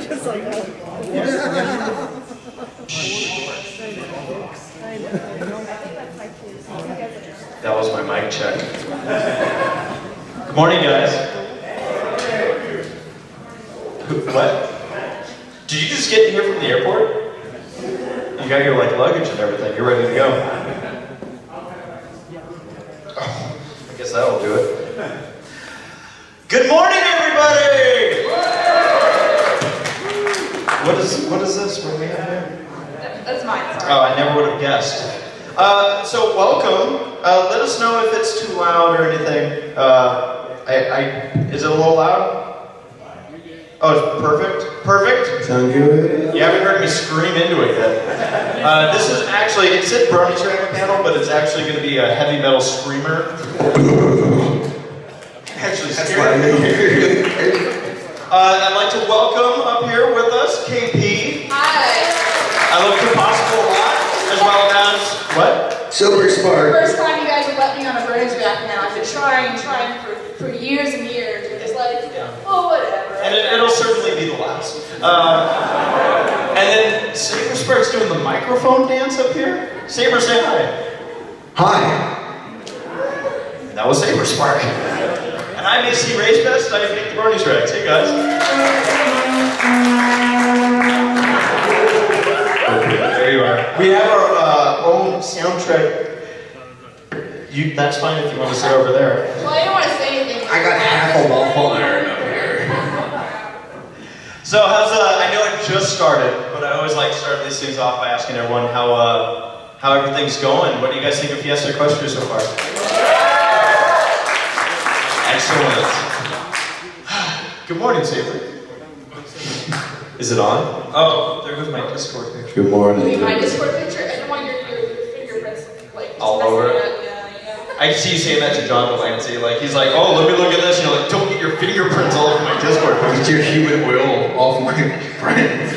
Just like that. That was my mic check. Good morning, guys. What? Did you just get here from the airport? You got your luggage and everything. You're ready to go. Oh, I guess that'll do it. Good morning, everybody! What is this? What do we have here? That's mine, sorry. Oh, I never would have guessed. So welcome. Let us know if it's too loud or anything. Is it a little loud? Oh, it's perfect? Perfect? Sound good? You haven't heard me scream into it yet. This is actually, it said Bronies React Panel, but it's actually going to be a heavy metal screamer. Actually scary. I'd like to welcome up here with us, KP. Hi. ilovekimpossiblealot, as well as, what? Saberspark. First time you guys have let me on a Bronies React Panel. I've been trying for years and years. You're just like, oh, whatever. And it'll certainly be the last. And then Saberspark's doing the microphone dance up here. Saber, say hi. Hi. That was Saberspark. And I'm ACRacebest, I make the Bronies React. Hey guys. Okay, there you are. We have our own soundtrack. That's fine if you want to sit over there. Well, I didn't want to say anything. I got half a waffle iron up here. So how's I know it just started, but I always like to start these things off by asking everyone how everything's going. What do you guys think of Fiesta Equestria so far? Excellent. Good morning, Saber. Is it on? Oh, there goes my Discord picture. Good morning. My Discord picture, I don't want your fingerprints like All over it? Yeah. I see you saying that to John Delancey. He's like, oh, let me look at this. And you're like, don't get your fingerprints all over my Discord picture. Get your human oil off my friends.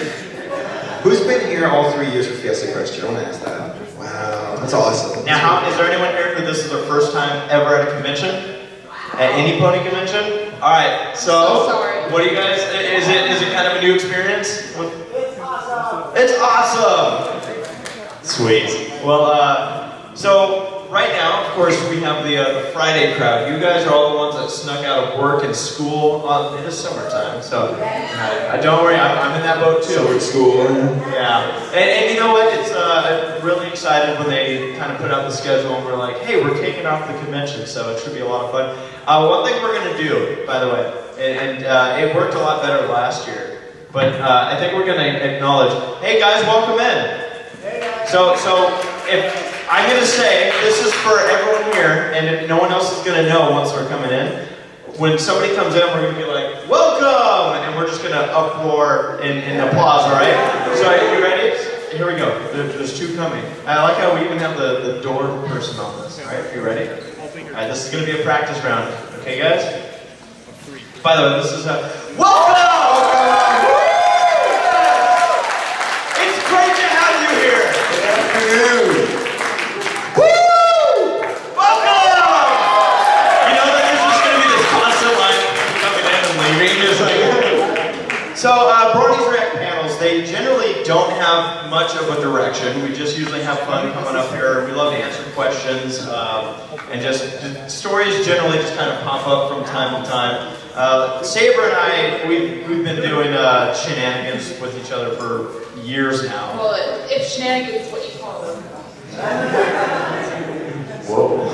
Who's been here all 3 years for Fiesta Equestria? I want to ask that. Wow, that's awesome. Now, is there anyone here who this is their first time ever at a convention? At any pony convention? Alright, so sorry. what do you guys, is it kind of a new experience? It's awesome! It's awesome! Sweet. Well, so right now, of course, we have the Friday crowd. You guys are all the ones that snuck out of work and school. It is summertime, so don't worry, I'm in that boat too. Summer school. Yeah, and you know what? It's I'm really excited when they kind of put out the schedule and we're like, hey, we're kicking off the convention, so it should be a lot of fun. One thing we're going to do, by the way, and it worked a lot better last year, but I think we're going to acknowledge, hey guys, welcome in. Hey guys. So if I'm going to say, this is for everyone here, and if no one else is going to know once we're coming in, when somebody comes in, we're going to be like, welcome! And we're just going to uproar in applause, alright? So are you ready? Here we go. There's two coming. I like how we even have the door person on this, alright? Are you ready? Alright, this is going to be a practice round. Okay, guys? By the way, this is welcome! It's great to have you here! Good afternoon. So, Bronies React Panels, they generally don't have much of a direction. We just usually have fun coming up here. We love to answer questions, and just stories generally just kind of pop up from time to time. Saber and I, we've been doing shenanigans with each other for years now. Well, if shenanigans is what you call them. Whoa.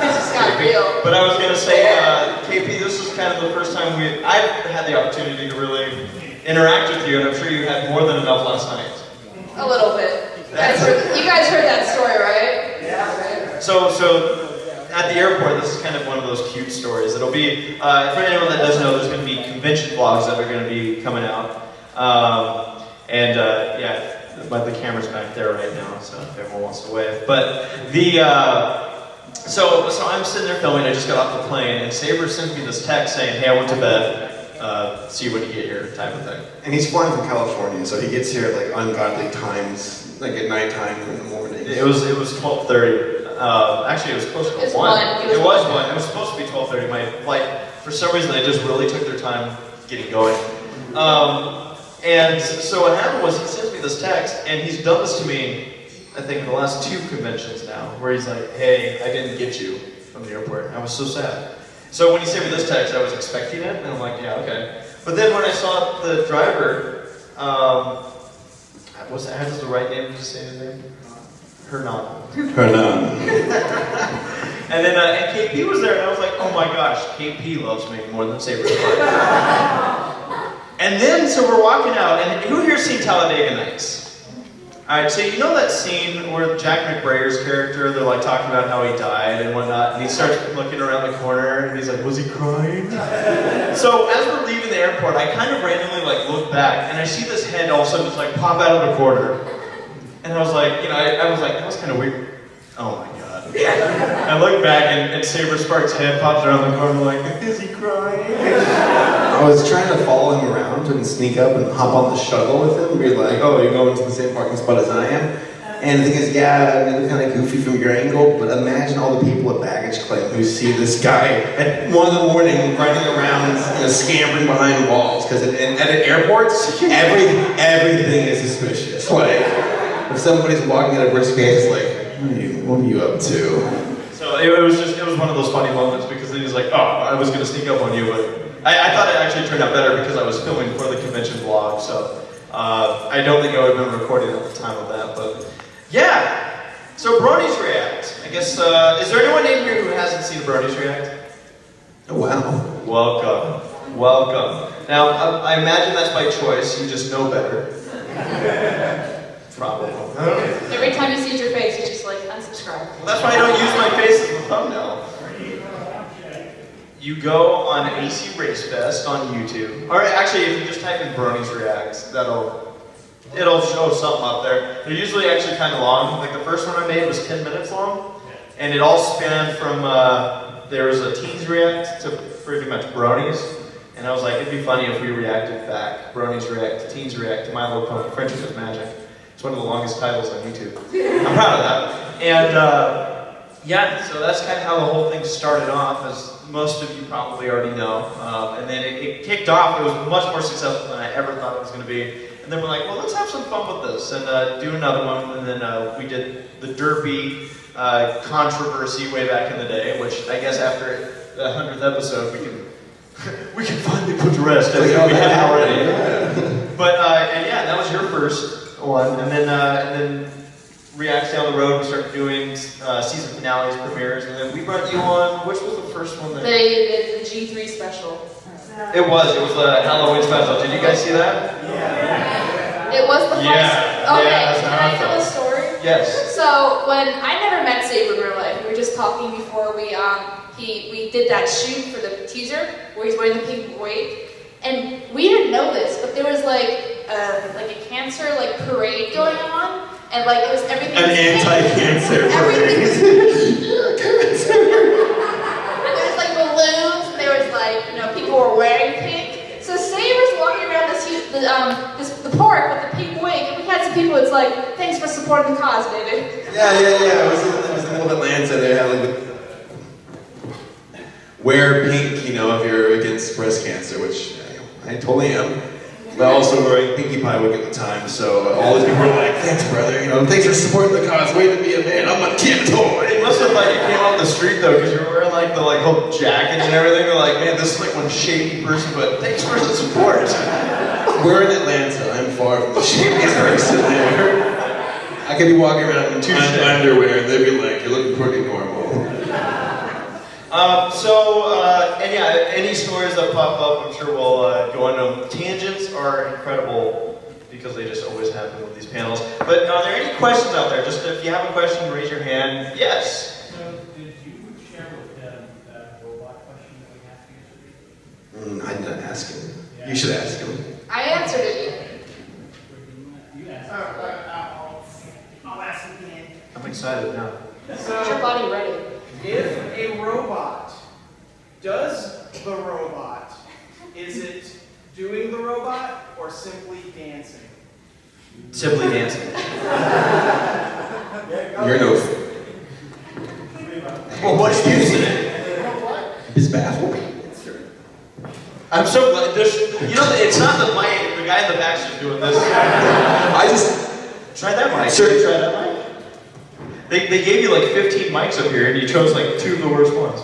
This just got real. But I was going to say, KP, this is kind of the first time I've had the opportunity to really interact with you, and I'm sure you had more than enough last night. A little bit. You guys heard that story, right? Yeah. So at the airport, this is kind of one of those cute stories. It'll be, for anyone that doesn't know, there's going to be convention vlogs that are going to be coming out. Yeah, the camera's back there right now, so if everyone wants to wave. But so I'm sitting there filming, I just got off the plane, and Saber sends me this text saying, hey, I went to bed, see you when you get here, type of thing. And he's flying from California, so he gets here at like ungodly times, like at nighttime in the morning. It was 12:30. Actually, it was close to 1. It was 1. It was supposed to be 12:30. My flight, for some reason, they just really took their time getting going. And so what happened was he sends me this text, and he's done this to me, I think, in the last 2 conventions now, where he's like, hey, I didn't get you from the airport. And I was so sad. So when he sent me this text, I was expecting it, and I'm like, yeah, okay. But then when I saw the driver, how does the right name just say his name? Hernan. And then and KP was there, and I was like, oh my gosh, KP loves me more than Saberspark. And then, so we're walking out, and who here's seen Talladega Nights? Alright, so you know that scene where Jack McBrayer's character, they're like talking about how he died and whatnot, and he starts looking around the corner, and he's like, was he crying? So as we're leaving the airport, I kind of randomly like look back, and I see this head all of a sudden just like pop out of the corner. And I was like, I was like, that was kind of weird. Oh my god. I look back, and Saberspark's head pops around the corner like, is he crying? I was trying to follow him around and sneak up and hop on the shuttle with him and be like, oh, you're going to the same parking spot as I am? And the thing is, yeah, I mean, it's kind of goofy from your angle, but imagine all the people at baggage claim who see this guy at 1 in the morning running around, scampering behind walls. Because at airports, everything is suspicious. Like, if somebody's walking at a brisk pace, it's like, what are you up to? So it was one of those funny moments because he was like, oh, I was going to sneak up on you, but I thought it actually turned out better because I was filming for the convention vlog, so I don't think I would have been recording at the time of that, but yeah. So Bronies React. I guess, is there anyone in here who hasn't seen Bronies React? Oh, wow. Welcome. Welcome. Now, I imagine that's by choice, you just know better. Probably. Every time you see your face, you just like unsubscribe. Well, that's why I don't use my face as the thumbnail. You go on ACRacebest on YouTube. Or actually, if you just type in Bronies React, it'll show something up there. They're usually actually kind of long. Like the first one I made was 10 minutes long, and it all spanned from there was a Teens React to pretty much Bronies. And I was like, it'd be funny if we reacted back. Bronies React to Teens React to My Little Pony. Friendship is Magic. It's one of the longest titles on YouTube. I'm proud of that. And yeah, so that's kind of how the whole thing started off, as most of you probably already know. And then it kicked off. It was much more successful than I ever thought it was going to be. And then we're like, well, let's have some fun with this and do another one. And then we did the Derpy controversy way back in the day, which I guess after the 100th episode we can finally put to rest. We hadn't already. Yeah. But and yeah, that was your first one, and then Reacts down the road, we started doing season finales, premieres, and then we brought you on. Which was the first one? The G3 special. It was the Halloween special. Did you guys see that? Yeah. It was the first. Yeah. Okay. Yeah, Can I tell a story? Yes. So when I never met Saber in real life, we were just talking before we did that shoot for the teaser where he's wearing the pink wig, and we didn't know this, but there was like a cancer parade going on, and like it was everything. An anti-cancer Everything was parade. And there was like balloons, and there was like people were wearing pink. So Saber's walking around the park with the pink wig, and we had some people. It's like, thanks for supporting the cause, baby. Yeah. It was in Little Atlanta. They had like wear pink, if you're against breast cancer, which I totally am. But also wearing Pinkie Pie wig at the time, so all these people were like, thanks brother, thanks for supporting the cause, way to be a man, I'm a kid toy. It must have you came off the street though, because you were wearing the whole jacket and everything. They're like, man, this is like one shady person, but thanks for the support. We're in Atlanta, I'm far from the shadiest person there. I could be walking around in underwear and they'd be like, you're looking pretty normal. And yeah, any stories that pop up, I'm sure we'll go into them. Tangents are incredible because they just always happen with these panels. But are there any questions out there? Just if you have a question, raise your hand. Yes? So, did you share with him that robot question that we asked you? I didn't ask him. Yeah. You should ask him. I answered it. You asked. I'll ask again. I'm excited now. Is your body ready? If a robot does the robot, is it doing the robot or simply dancing? Simply dancing. You're no. Well, what's using it? His baffled. I'm so glad. It's not the guy guy in the back's just doing this. I just Try that mic. Sure. Try that mic. They gave you like 15 mics up here, and you chose like 2 of the worst ones.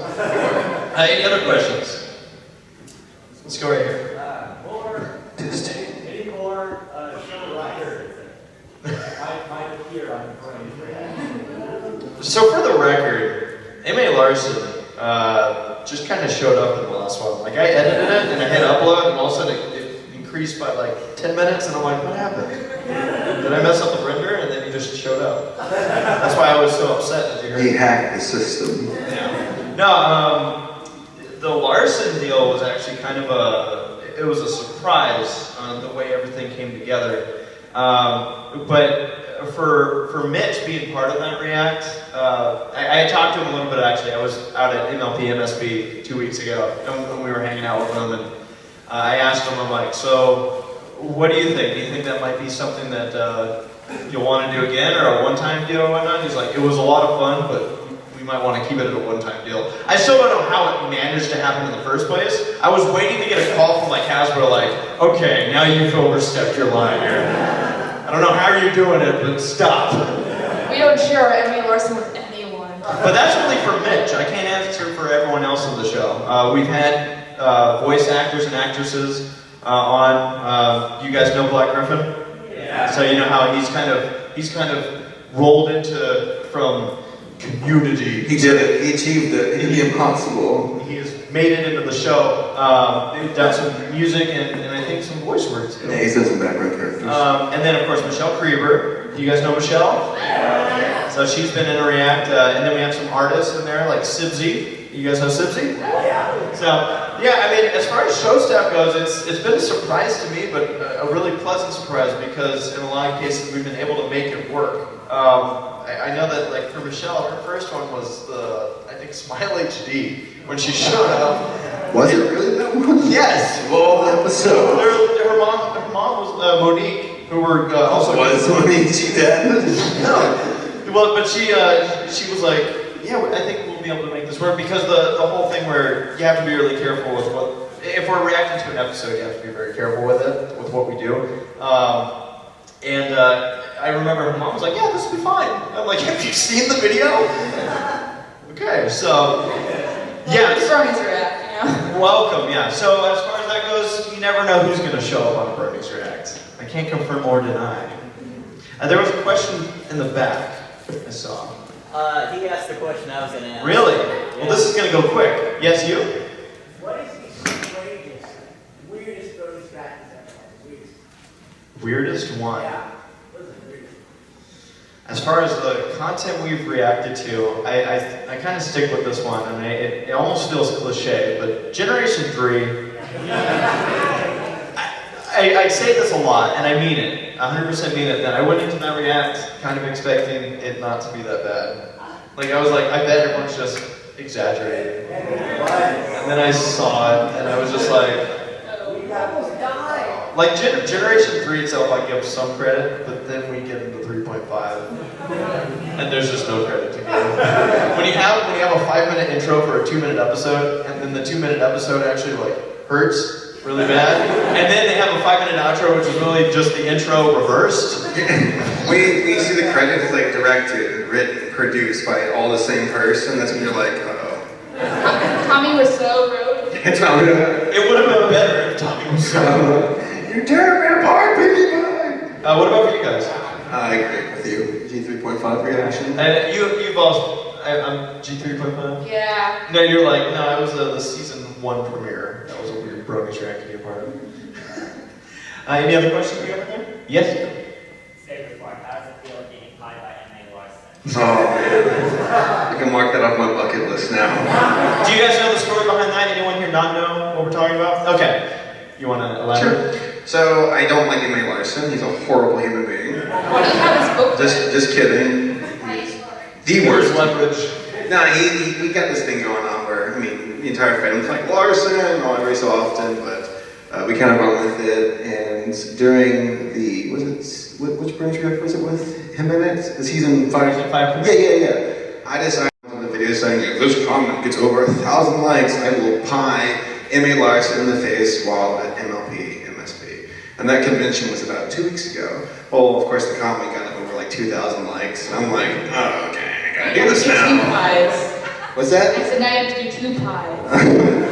Any other questions? Let's go right here. Any more show writers that might appear on Bronies React? So for the record, M.A. Larson just kind of showed up in the last one. Like I edited it and I hit upload, and all of a sudden it increased by like 10 minutes, and I'm like, what happened? Did I mess up the render? And then he just showed up. That's why I was so upset that you heard. he hacked the system. Yeah. No, the Larson deal was actually kind of it was a surprise on the way everything came together. But for Mitch being part of that React, I talked to him a little bit actually. I was out at MLP MSB 2 weeks ago, and we were hanging out with him, and I asked him, I'm like, so what do you think? Do you think that might be something that you'll want to do again, or a one-time deal or whatnot? He's like, it was a lot of fun, but we might want to keep it at a one-time deal. I still don't know how it managed to happen in the first place. I was waiting to get a call from like Hasbro, like, okay, now you've overstepped your line here. I don't know how you're doing it, but stop. We don't share our M.A. Larson with anyone. But that's only for Mitch. I can't answer for everyone else on the show. We've had voice actors and actresses on. You guys know Black Griffin? Yeah. So you know how he's kind of rolled into from community. He did it. He achieved it. He did the impossible. He has made it into the show. They've done some music and I think some voice work too. Yeah, he's done some background characters. And then of course Michelle Krieber. Do you guys know Michelle? Yeah. So she's been in a React, and then we have some artists in there like Sibsy. You guys know Sibsy? Yeah. So yeah, I mean, as far as show staff goes, it's been a surprise to me, but a really pleasant surprise because in a lot of cases we've been able to make it work. I know that like for Michelle, her first one was I think Smile HD when she showed up. Was it really that one? Yes. Well, the episode. Her mom was Monique, who were also. Was Monique she dead? No. Well, but she was like, yeah, I think we'll be able to make this work because the whole thing where you have to be really careful with if we're reacting to an episode, you have to be very careful with it, with what we do. I remember her mom was like, yeah, this will be fine. I'm like, have you seen the video? Okay, so yeah. It's Bronies React, you know? Welcome, yeah. So as far as that goes, you never know who's going to show up on Bronies React. I can't confirm or deny. There was a question in the back I saw. He asked the question I was going to ask. Really? Yeah. Well, this is going to go quick. Yes, you? What is the weirdest Bronies React ever? Weirdest one. Yeah. What is the weirdest? As far as the content we've reacted to, I kind of stick with this one, and it almost feels cliche, but Generation 3, I say this a lot, and I mean it, 100% mean it, that I went into that React kind of expecting it not to be that bad. Like, I was like, I bet everyone's just exaggerating. And then I saw it, and I was just like, We almost died. like Generation 3 itself, I give some credit, but then we get into 3.5, and there's just no credit to give. When you have a 5-minute intro for a 2-minute episode, and then the 2-minute episode actually like hurts really bad, and then they have a 5-minute outro, which is really just the intro reversed. we see the credits like directed, written, produced by all the same person. That's when you're like, uh-oh. Tommy was so rude. It's not good. It would have been better if Tommy was so. You're tearing me apart, baby boy. What about for you guys? I agree with you. G3.5 reaction. And you've also, I'm G3.5? Yeah. No, you're like, no, it was the season 1 premiere. That was a weird Bronies React to be a part of. Any other questions you have in there? Yes? Saberspark, how does it feel getting pie by M.A. Larson? Oh man. I can mark that off my bucket list now. Do you guys know the story behind that? Anyone here not know what we're talking about? Okay. You want to elaborate? Sure. So I don't like M.A. Larson. He's a horrible human being. What do you have his book? Just kidding. The Where's worst. leverage? No, we got this thing going on where, I mean, the entire family's like, Larson, every so often, but we kind of run with it, and during the, which branch react was it with him in it? The season 5? Season 5? Yeah. I decided on the video saying, if this comment gets over 1,000 likes, I will pie M.A. Larson in the face while at MLP MSP. And And that convention was about 2 weeks ago. Well, of course, the comment got over like 2,000 likes. And I'm like, oh, okay, I gotta do this Two now. pies. What's that? I said now you have to do 2 pies.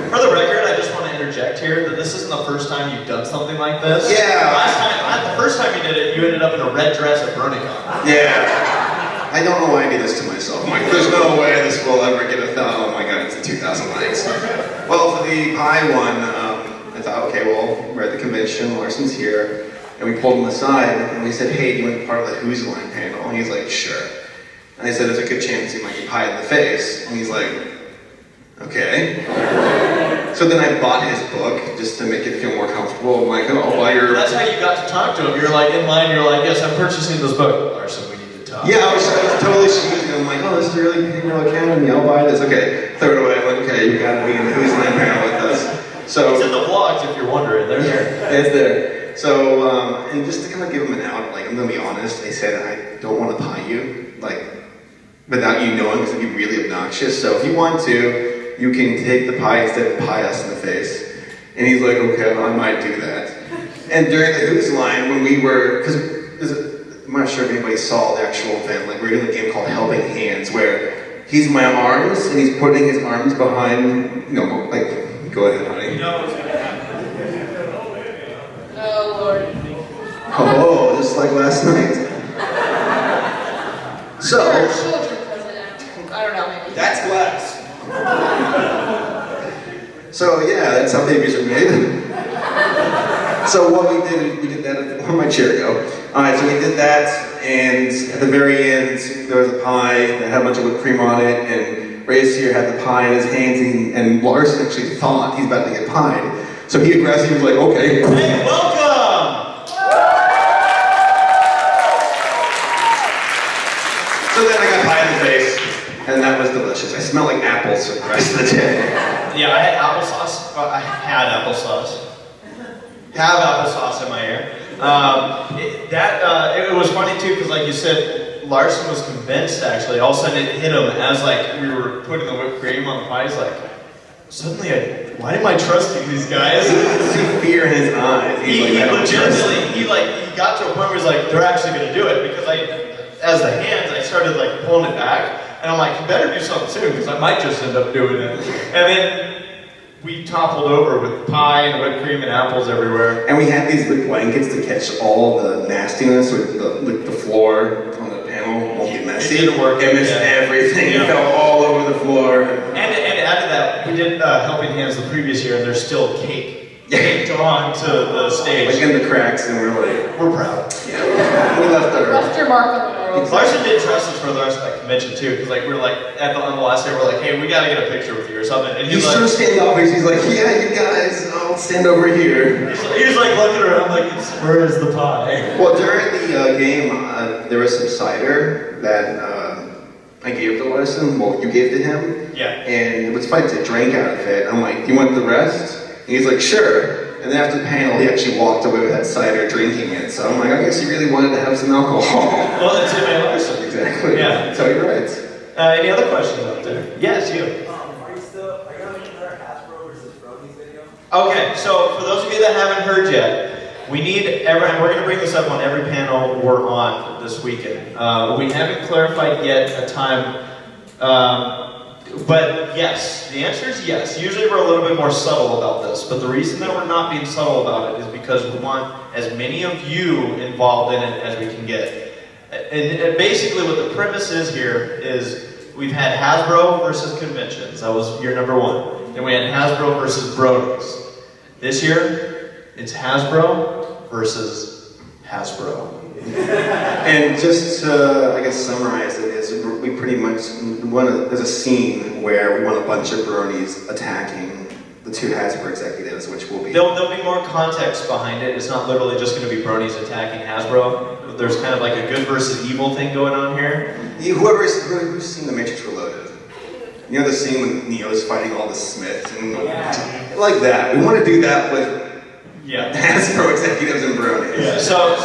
For the record, I just want to interject here that this isn't the first time you've done something like this. Yeah. The first time you did it, you ended up in a red dress at BronyCon. Yeah. I don't know why I do this to myself. I'm like, there's no way this will ever get 1,000. Oh my god, it's 2,000 likes. Well, for the pie one, I thought, okay, well, we're at the convention, Larson's here, and we pulled him aside, and we said, hey, do you want to be part of the Who's Line panel? And he's like, sure. And I said, there's a good chance he might get pie in the face. And he's like, okay. So then I bought his book, just to make it feel more comfortable. I'm like, oh, while you're... That's how you got to talk to him. You're like, in line, you're like, yes, I'm purchasing this book. Larson, we need to talk. Yeah, I was totally cheesy. I'm like, oh, this is really, Academy, I'll buy this. Okay, throw it away. I'm like, okay, you gotta be in the Who's Line panel with us. So... It's in the vlogs, if you're wondering. They're there. It's there. So, and just to kind of give him an out, like, I'm gonna be honest, I said I don't want to pie you, like, without you knowing, because it'd be really obnoxious. So if you want to, you can take the pie instead of pie us in the face. And he's like, okay, well, I might do that. And during the Who's Line, when we were, because I'm not sure if anybody saw the actual event, like, we're doing a game called Helping Hands, where he's my arms, and he's putting his arms behind, like, go ahead, honey. You know what's going to happen. Oh, Lord. Oh, just like last night. So, There are children present. I don't know, maybe. That's glass. so yeah, that's how babies are made. So what we did that, where'd my chair go? Alright, so we did that, and at the very end, there was a pie that had a bunch of whipped cream on it, and Reyes here had the pie in his hands, and Larson actually thought he's about to get pied. So he aggressively was like, okay. Hey, welcome! So then I got pie in the face, and that was delicious. I smelled like apples for the rest of the day. Yeah, I had applesauce. I had applesauce. Have applesauce in my ear. It was funny too, because like you said, Larson was convinced actually. All of a sudden it hit him as like we were putting the whipped cream on the pie. He's like, suddenly, why am I trusting these guys? You could see fear in his eyes. He's like, He I don't trust legitimately, he got to a point where he's like, they're actually going to do it, because as the hands, I started like pulling it back, and I'm like, you better do something soon, because I might just end up doing it. And then we toppled over with pie and whipped cream and apples everywhere. And we had these big blankets to catch all the nastiness, so the floor on the panel won't get messy. It didn't work. It missed everything. Yeah. It fell all over the floor. And added that, we did Helping Hands the previous year, and there's still caked on to the stage. Like in the cracks, and we're like, We're proud. yeah, we left our... Left your mark on the world. Larson did trust us for the rest of that convention too, because like we were like on the last day, we're like, hey, we gotta get a picture with you or something. And He's he's so like, standoffish. He's like, yeah, you guys, I'll stand over here. he's like looking around like, where is the pie? Well, during the game, there was some cider that I gave to Larson. Well, you gave to him. Yeah. And it was funny, I drank out of it. I'm like, do you want the rest? And he's like, sure. And then after the panel, he actually walked away with that cider drinking it. So I'm like, I guess he really wanted to have some alcohol. Well, that's him and Larson. Exactly. Yeah. So you're right. Any other questions out there? Yes, you. Are you gonna make another Hasbro versus Bronies video? Okay, so for those of you that haven't heard yet, we need and we're going to bring this up on every panel we're on this weekend. We haven't clarified yet a time, but yes, the answer is yes. Usually we're a little bit more subtle about this, but the reason that we're not being subtle about it is because we want as many of you involved in it as we can get. And basically what the premise is here is we've had Hasbro versus conventions. That was year number 1. Then we had Hasbro versus Bronies. This year, it's Hasbro versus Hasbro. And just to, I guess, summarize it, is we pretty much there's a scene where we want a bunch of bronies attacking the 2 Hasbro executives, which will be... There'll be more context behind it. It's not literally just going to be bronies attacking Hasbro. There's kind of like a good versus evil thing going on here. Who's seen The Matrix Reloaded? You know the scene when Neo's fighting all the Smiths? And like that. We want to do that with Hasbro executives and bronies. Yeah. So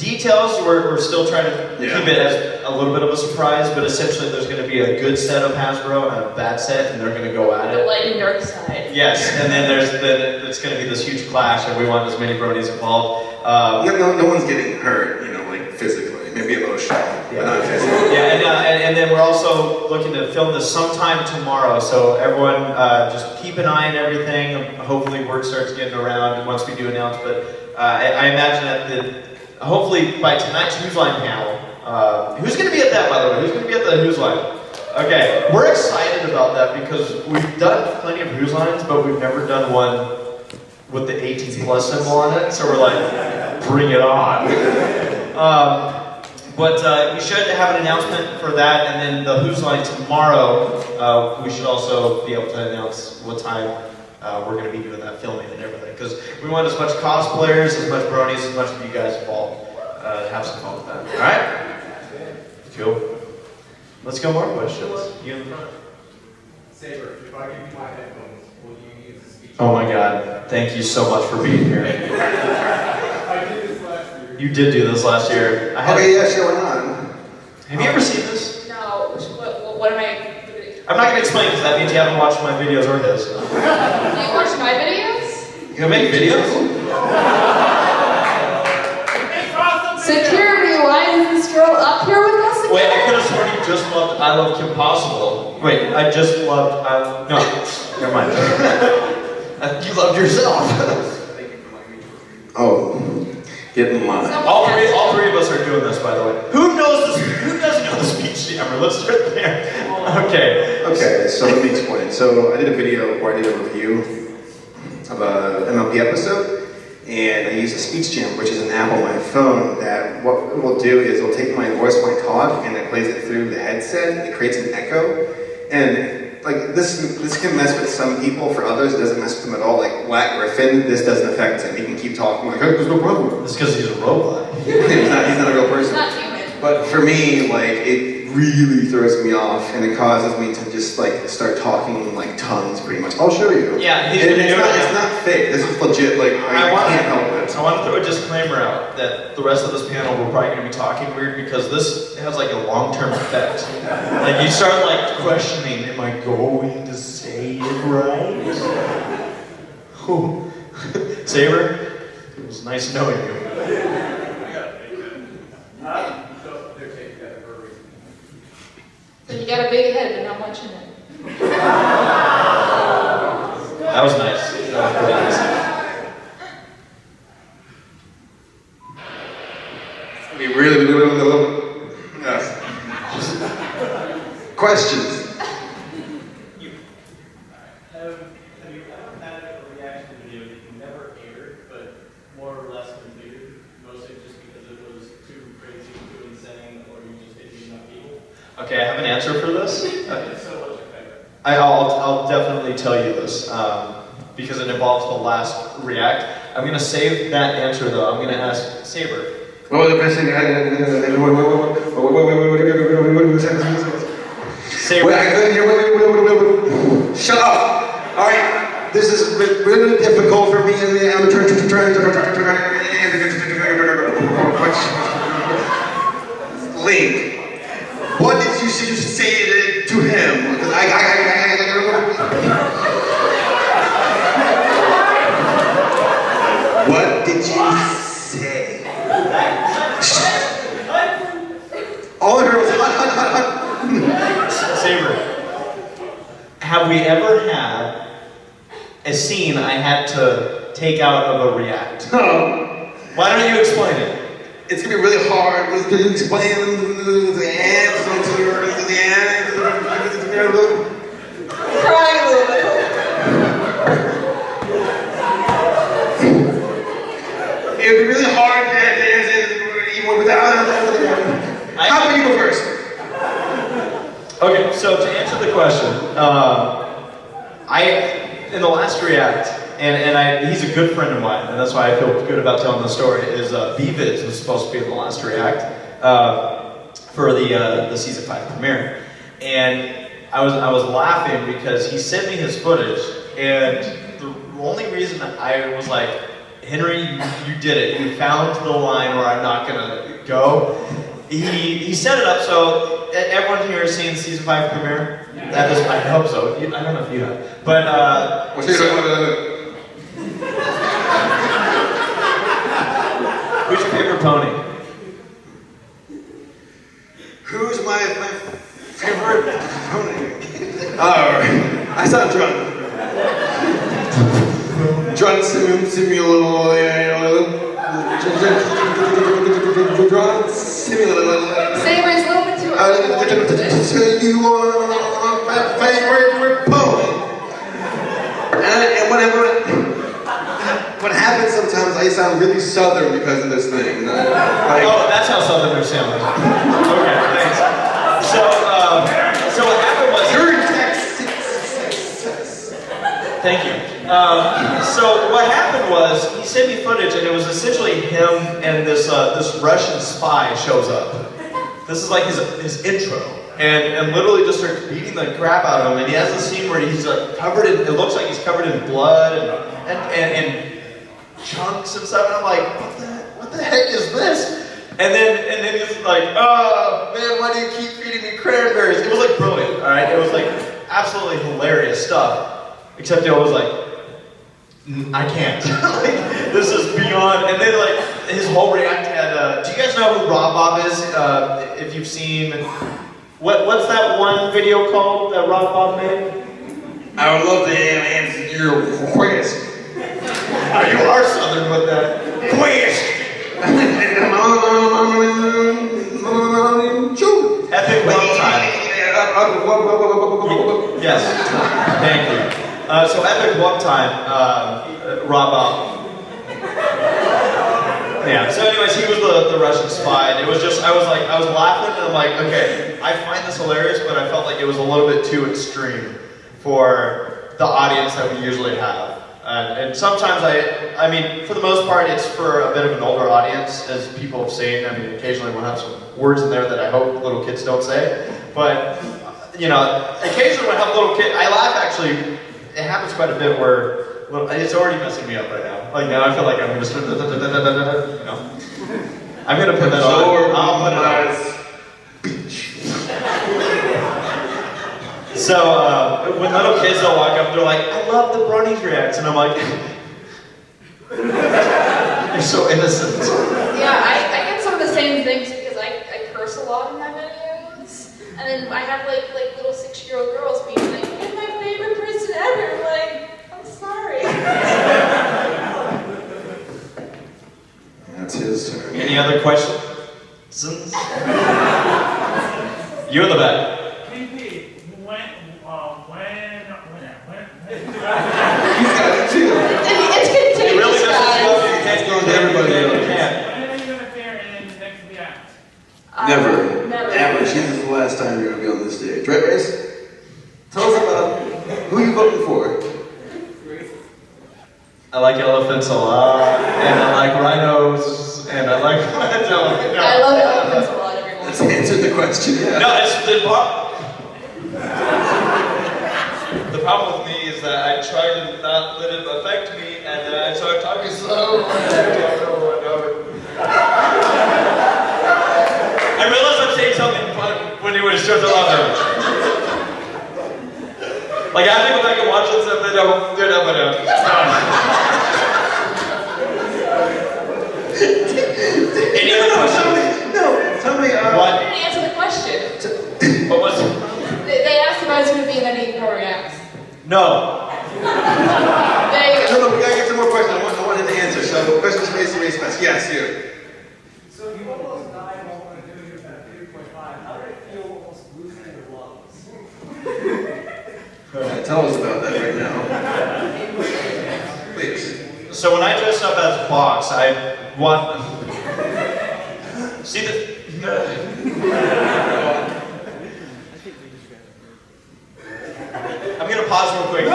Details, we're still trying to Yeah. keep it as a little bit of a surprise, but essentially there's going to be a good set of Hasbro and a bad set, and they're going to go at The it. light and dark side. Yes, and then it's going to be this huge clash, and we want as many bronies involved. No one's getting hurt, you know, like physically, maybe emotionally, but not physically. Yeah, and then we're also looking to film this sometime tomorrow, so everyone just keep an eye on everything. Hopefully word starts getting around once we do announce, but I imagine that hopefully by tonight's Who's Line panel, who's going to be at that, by the way? Who's going to be at the Who's Line? Okay, we're excited about that because we've done plenty of Who's Lines, but we've never done one with the 18 plus symbol on it, so we're like, bring it on. But we should have an announcement for that, and then the Who's Line tomorrow, we should also be able to announce what time we're going to be doing that filming and everything, because we want as much cosplayers, as much bronies, as much of you guys involved to have some fun with that. All right? Cool. Let's go more questions. You in the front. Saber, if I give you my headphones, will you use the speech? Oh my God! Thank you so much for being here. I did this last year. You did do this last year. Okay, yeah, sure, why not? Have you ever seen this? No, what am I? I'm not going to explain because that means you haven't watched my videos or his. Do you watch my videos? You gonna make videos? Security, why is this girl up here with us again? Wait, I could have sworn you just loved I Love Kim Possible. Wait, I just loved no, never mind. You loved yourself. Oh, get in line. all three of us are doing this, by the way. Who doesn't know the speech jammer? Let's start there. Okay. Okay, so let me explain. So I did a video where I did a review of a MLP episode, and I used a speech jammer, which is an app on my phone that what it will do is it'll take my voice when I talk and it plays it through the headset. It creates an echo, and like this can mess with some people. For others, it doesn't mess with them at all. Like Black Griffin, this doesn't affect him. He can keep talking like, hey, there's no problem. It's because he's a robot. he's not a real It's person. not human. But for me, like, it really throws me off, and it causes me to just, like, start talking in, like, tongues, pretty much. I'll show you. Yeah, it's not fake. This is legit, like, I can't help it. I want to throw a disclaimer out that the rest of this panel we're probably going to be talking weird because this has like a long-term effect. Like you start like questioning, am I going to say it right? Oh. Saber, it was nice knowing you. But you got a big head, but not much in it. That was nice. That was pretty nice. I mean, really, yes. Questions? Have you ever had a reaction video that you never aired, but more or less completed? Mostly just because it was too crazy, too insane, or you just didn't enough people? Okay, I have an answer for this. If so, what's your favorite? I'll definitely tell you this because it involves the last react. I'm going to save that answer though. I'm going to ask Saber. What was the best thing I had? Saber. Shut up! Alright, this is really difficult for me, and I'm trying to Link, what did you say to him? What did you say? All I heard was hut. Saber. Have we ever had a scene I had to take out of a react? No. Why don't you explain it? It's gonna be really hard to explain the ants Crying a little bit. It would be really hard even without. How about you go first? Okay, so to answer the question, in the last react, and he's a good friend of mine, and that's why I feel good about telling the story, is B-Viz was supposed to be in the last react for the season 5 premiere. And I was laughing because he sent me his footage, and the only reason I was like, Henry, you did it. You found the line where I'm not gonna go. He set it up so everyone here has seen season 5 premiere. At this, I hope so. I don't know if you have, but who's your favorite pony? Who's my favorite pony? I saw Drun. Drun Simulator. Drun Simulator. Saber is a little bit too early. So you are my favorite pony. And what happens sometimes, I sound really southern because of this thing. Oh, that's how Southerners sound. Okay, thanks. So what happened was... You're in Texas. Thank you. So what happened was, he sent me footage, and it was essentially him and this Russian spy shows up. This is like his intro. And literally just starts beating the crap out of him, and he has a scene where he's like covered in, it looks like he's covered in blood and chunks and stuff, and I'm like, what the heck is this? And then he's like, oh man, why do you keep feeding me cranberries? It was like brilliant, alright? It was like absolutely hilarious stuff. Except it was like, I can't. Like, this is beyond. And then like his whole react had, do you guys know who Rob Bob is? If you've seen, what's that one video called that Rob Bob made? I would love to answer your question. You are Southern with that. Question. Epic Web Time. Yes, thank you. So Epic Web Time, Rob Bob. Yeah, so anyways, he was the Russian spy, and it was just, I was laughing, and I'm like, okay, I find this hilarious, but I felt like it was a little bit too extreme for the audience that we usually have. And sometimes I mean, for the most part, it's for a bit of an older audience, as people have seen. I mean, occasionally we'll have some words in there that I hope little kids don't say. But, you know, occasionally we'll have little kids, I laugh actually, it happens quite a bit where, well, it's already messing me up right now. Like now I feel like I'm just, you know. I'm gonna put that on. I'll put it on. So, when little kids will walk up, they're like, I love the Bronies Reacts, and I'm like, you're so innocent. Yeah, I get some of the same things because I curse a lot in my videos. And then I have like little 6-year-old girls being like, you're my favorite person ever. I'm like, I'm sorry. That's his turn. Any other questions? You're the back. He's got it too. It's contagious, It really doesn't show guys. you can't go to Everybody everybody. else. You can't. When are you going to appear in the next react? Never. Never. Ever. This is the last time you're going to be on this stage. Right, Race? Tell us about who you voting for. I like elephants a lot, and I like rhinos, and I like... I love elephants a lot, everyone. Let's answer the question. Yeah. No, it's the problem with me is that I try to not let it affect me, and then I start talking slow. I realize I'm saying something fun when it was just a lot of like I have to go back and watch this and then I'll do it. Any other questions? Tell me. What? I didn't answer the question. What was it? They asked if I was going to be in any more reacts. No. There you go. No, we gotta get some more questions. I want him to answer. So, questions from ACRacebest. Yes, you. So you almost died while we were doing that 3.5. How did it feel almost losing your lungs? Tell us about that right now. Please. So when I dress up as Box, I want... See the... I'm gonna pause real quick. I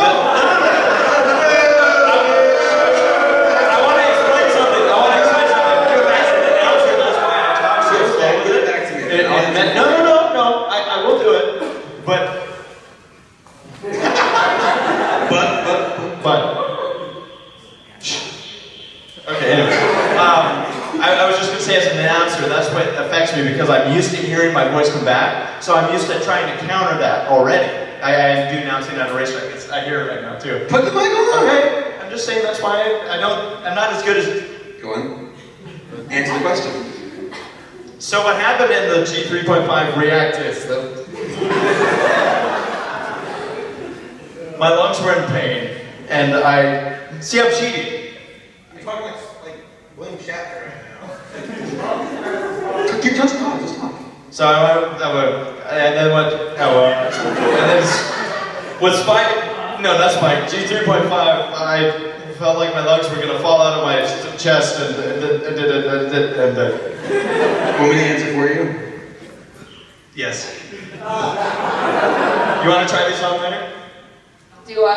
want to explain something. Because as an announcer, that's why I talk so slow with it. Back to me. No. I will do it. But. Okay, anyway. I was just going to say, as an announcer, that's what affects me because I'm used to hearing my voice come back, so I'm used to trying to counter that already. I do announcing on a racetrack. I hear it right now, too. Put the mic on! Okay, I'm just saying that's why I know I'm not as good as... Go on. Answer the question. So what happened in the G3.5 React is that my lungs were in pain, and I... See, I'm cheating. You're talking like William Shatner right now. Just talk. So I went, and then what? And then with Spike, no, not Spike, G3.5, I felt like my lungs were gonna fall out of my chest, and Want me to answer for you? yes. You want to try this on later? Do I?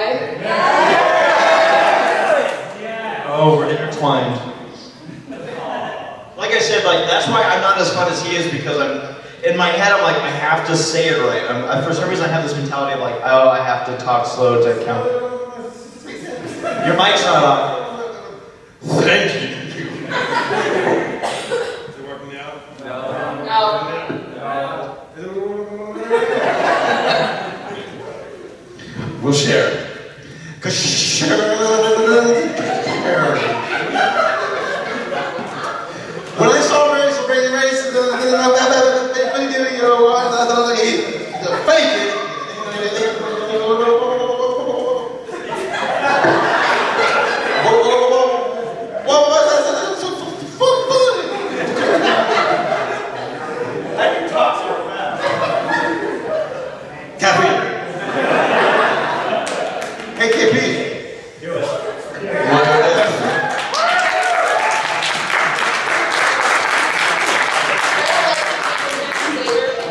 Oh, we're intertwined. Like I said, like that's why I'm not as fun as he is because in my head I'm like I have to say it right. For some reason I have this mentality of like I have to talk slow to count. Your mic's not on. Thank you. Is it working out? No. We'll share. When I saw Race,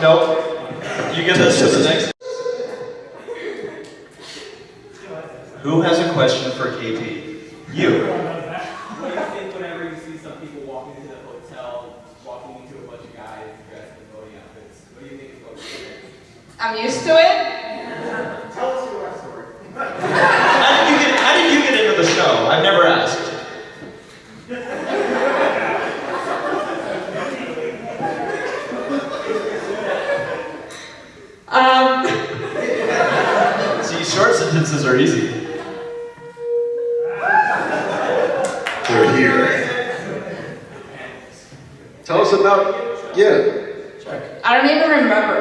Nope. You get this to the next. Who has a question for KP? You. What do you think whenever you see some people walking into the hotel, walking into a bunch of guys dressed in voting outfits? What do you think is going on? I'm used to it. Tell us your life story. How did you get into the show? I've never asked. See, short sentences are easy. We're here. Tell us about, I don't even remember.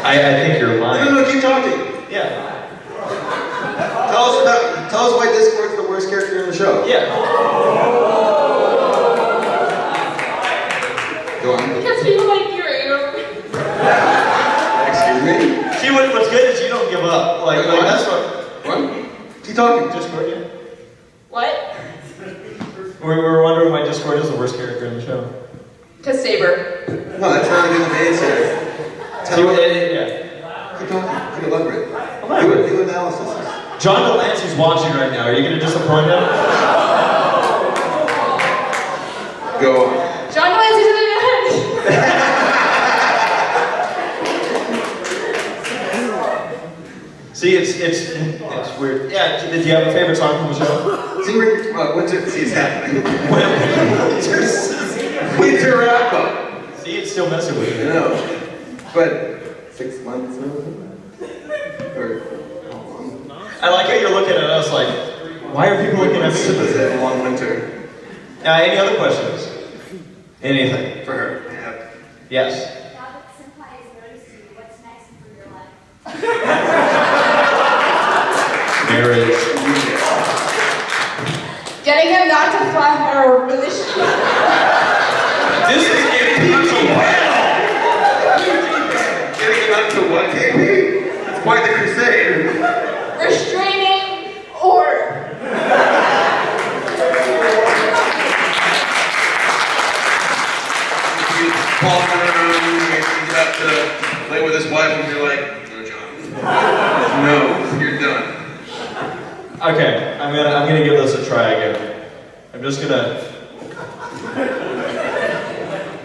I think you're lying. No, keep talking. Yeah. Tell us why Discord's the worst character in the show. Yeah. Go on. Because people like you. Excuse me? See, what's good is you don't give up. Like that's what. What? Keep talking. Discord, yeah. What? We were wondering why Discord is the worst character in the show. Because Saber. No, that's not even the answer. Tell us. Yeah. Keep talking. Keep elaborate. Elaborate. Do analysis. John Delancey's watching right now. Are you going to disappoint him? Go on. John Delancey's in the bed. See, it's weird. Yeah. Did you have a favorite song from the show? See, winter season's happening. Winter. Winter wrap up. See, it's still messing with I you. know. But 6 months or how long? I like how you're looking at us like, why are people looking at This me? is a long winter. Any other questions? Anything? For her. Yeah. Yes. Now that Senpai has noticed you, what's next for your life? Marriage. Getting him not to fly our relationship. This is impeachable. Getting it up to what, KP? It's quite the crusade. Restraining order. You walk around, you have to play with his wife, and you're like, no, John. No, you're done. Okay, I'm gonna give this a try again. I'm just gonna.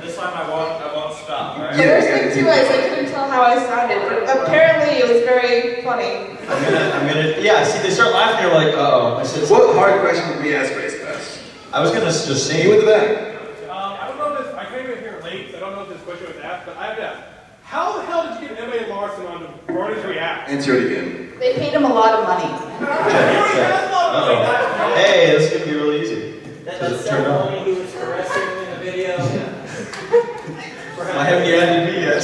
This time I won't stop, right? The worst thing too is I couldn't tell how I sounded, but apparently it was very funny. Yeah, see, they start laughing, you're like, uh-oh. I said, What hard question would be ACRacebest? I was gonna just say, You in the back. I don't know if this, I came in here late, so I don't know if this question was asked, but I have to ask. How the hell did you get Emma and Larson on Bronies React? Answer it again. They paid him a lot of money. uh-oh. Hey, this could be really easy. That Does it turn on? ceremony he was caressing in the video. I haven't the IMDb yet.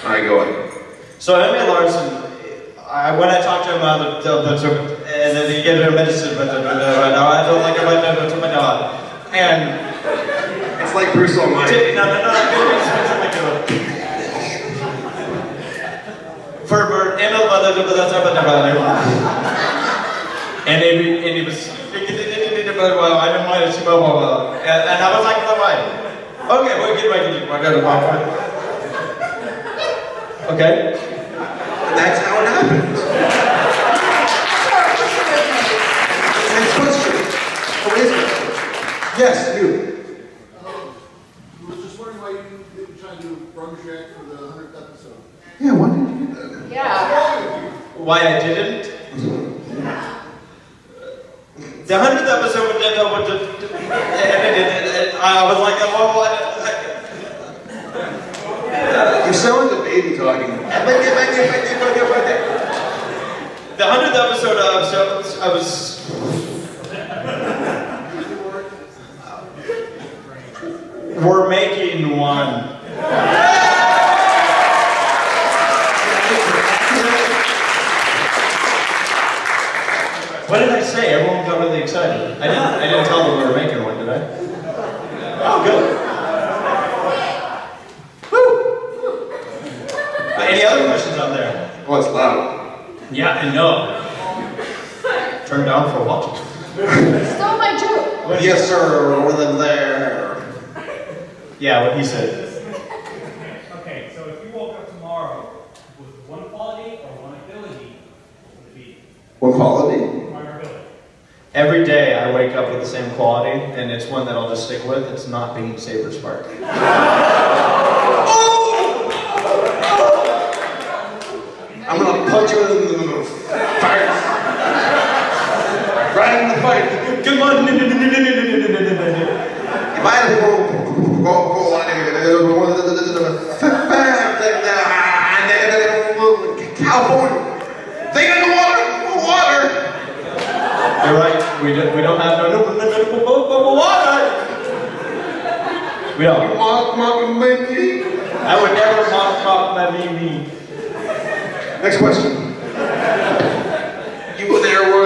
Alright, go on. So Emma Larson, when I talked to him about and then he gave her medicine, but I don't like it, and It's like Bruce Almighty. no. For Emma, and he was, well, I don't mind it, and I was like, why? Okay, we'll get back to you. Okay. That's how it happens. Next question. Who is it? Yes, you. I was just wondering why you didn't try to do Bronies React for the 100th episode. Yeah, why did you do that? Yeah. Why I didn't? The 100th episode, I was like, what? You sound like a baby talking. The 100th episode, I was. We're making one. What did I say? Everyone got really excited. I didn't tell them we were making one, did I? Oh, good. Any other questions out there? Oh, it's loud. Yeah, I know. Turn down for what? Stole my joke. Yes, sir. Over there. Yeah, what he said. Okay, so if you woke up tomorrow with one quality or one ability, what would it be? What quality? One ability. Every day I wake up with the same quality, and it's one that I'll just stick with. It's not being Saberspark. I'm gonna punch you in the fire. Right in the fight. Come on. If I had to go California, they got the water. You're right. We don't have no water. We don't. I would never mock my Mimi. Next question. You go there where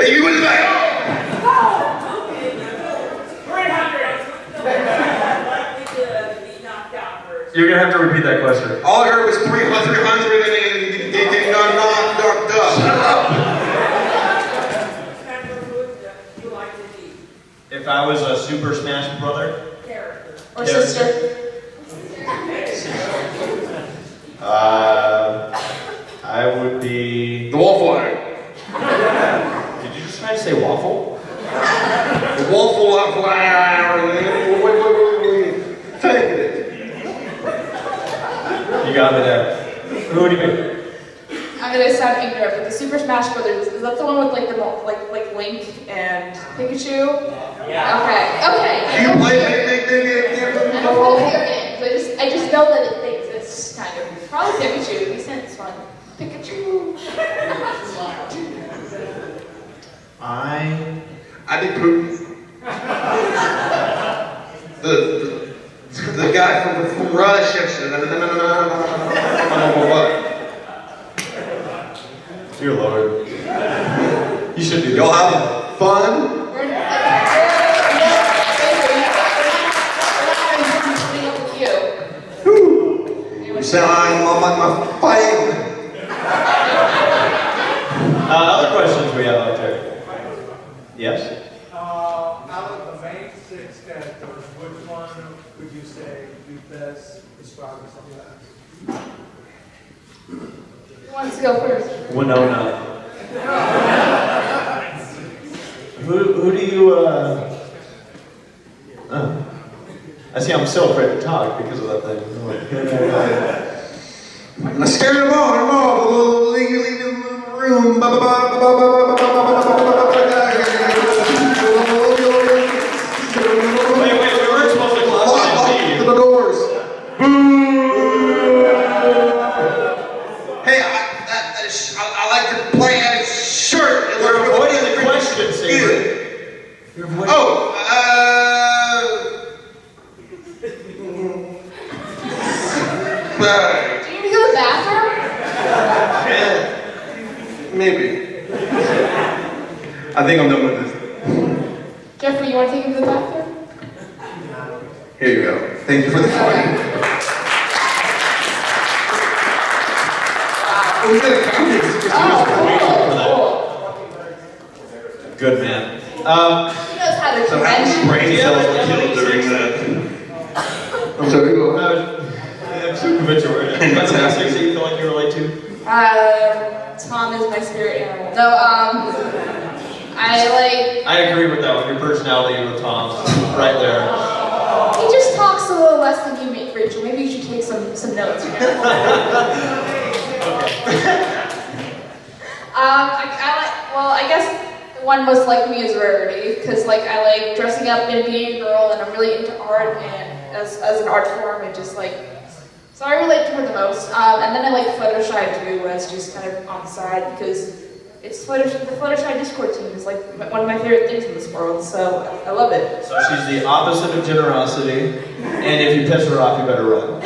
you in the back. 300. Likely to be knocked out first. You're gonna have to repeat that question. All I heard was 300 and they got knocked up. Shut up. You like to be If I was a Super Smash Brother, character. Or sister. I would be. The Waffle. Did you just try to say waffle? The Waffle. Take it. You got me there. Who would you be? I'm gonna sound ignorant, but the Super Smash Brothers, is that the one with like the like Link and Pikachu? Yeah. Okay. You play I don't play video games. I just know that it exists, kind of. Probably Pikachu. He sounds fun. Pikachu. I did poop. The guy from Russia. Dear Lord. You should do this. Y'all have fun. We're not with you. You sound like my fight. Other questions we have out there? Yes? Out of the main 6 characters, which one would you say you best describe yourself as? Who wants to go first? Winona. Who do you, I see I'm so afraid to talk because of that thing. I'm scared of all. Leave the room. Wait, we weren't supposed to clap Lock the doors. Hey, I like your plaid shirt. You're avoiding the question, Saber. You're avoiding. Oh, Do you need to go to the bathroom? maybe. I think I'm done with this. Jeffrey, you want to take him to the bathroom? Here you go. Thank you for the fun. We got a counting. Good man. He knows how to So how many convention. brain cells were killed during that? I'm sorry, go ahead. I'm so convinced you're right. That's the next thing that you feel like you relate to? Tom is my spirit animal. No, I agree with that one. Your personality with Tom, right there. he just talks a little less than you make, Rachel. Maybe you should take some notes. I guess the one most like me is Rarity, because I like dressing up and being a girl, and I'm really into art, and as an art form, and just so I relate to her the most. And then I like Fluttershy too, where it's just kind of on the side, because the Fluttershy Discord team is one of my favorite things in this world, so I love it. So she's the opposite of generosity, and if you piss her off, you better run.